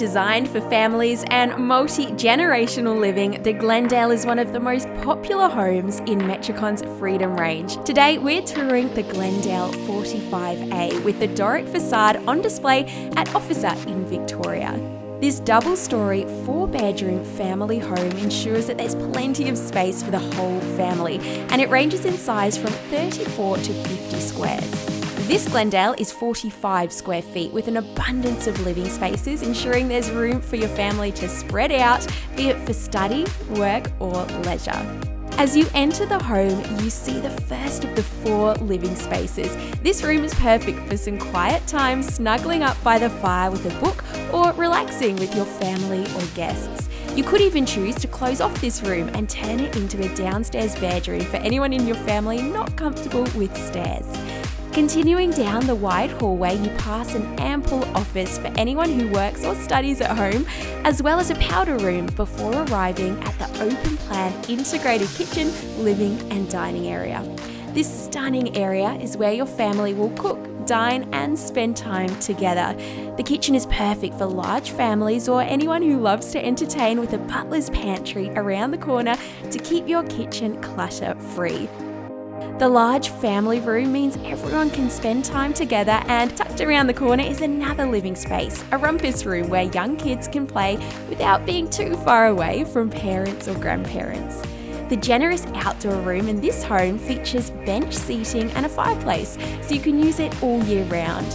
Designed for families and multi-generational living, the Glendale is one of the most popular homes in Metricon's Freedom Range. Today, we're touring the Glendale 45A with the Doric facade on display at Officer in Victoria. This double-storey, 4-bedroom family home ensures that there's plenty of space for the whole family, and it ranges in size from 34 to 50 squares. This Glendale is 45 square feet with an abundance of living spaces, ensuring there's room for your family to spread out, be it for study, work, or leisure. As you enter the home, you see the first of the 4 living spaces. This room is perfect for some quiet time, snuggling up by the fire with a book or relaxing with your family or guests. You could even choose to close off this room and turn it into a downstairs bedroom for anyone in your family not comfortable with stairs. Continuing down the wide hallway, you pass an ample office for anyone who works or studies at home, as well as a powder room before arriving at the open-plan integrated kitchen, living and dining area. This stunning area is where your family will cook, dine and spend time together. The kitchen is perfect for large families or anyone who loves to entertain, with a butler's pantry around the corner to keep your kitchen clutter-free. The large family room means everyone can spend time together, and tucked around the corner is another living space, a rumpus room where young kids can play without being too far away from parents or grandparents. The generous outdoor room in this home features bench seating and a fireplace, so you can use it all year round.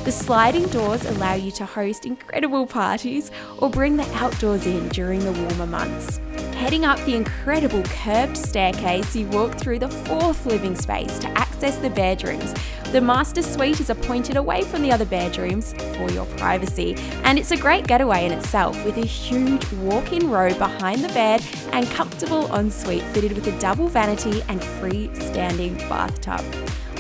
The sliding doors allow you to host incredible parties or bring the outdoors in during the warmer months. Heading up the incredible curved staircase, you walk through the 4th living space to access the bedrooms. The master suite is appointed away from the other bedrooms for your privacy, and it's a great getaway in itself, with a huge walk-in robe behind the bed and comfortable ensuite fitted with a double vanity and freestanding bathtub.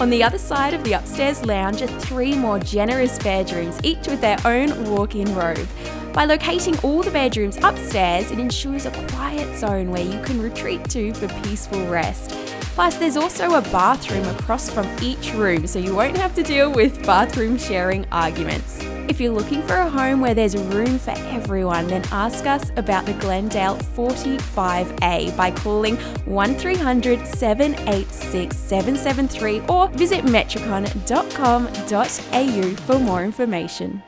On the other side of the upstairs lounge are 3 more generous bedrooms, each with their own walk-in robe. By locating all the bedrooms upstairs, it ensures a quiet zone where you can retreat to for peaceful rest. Plus, there's also a bathroom across from each room, so you won't have to deal with bathroom sharing arguments. If you're looking for a home where there's room for everyone, then ask us about the Glendale 45A by calling 1300 786 773 or visit metricon.com.au for more information.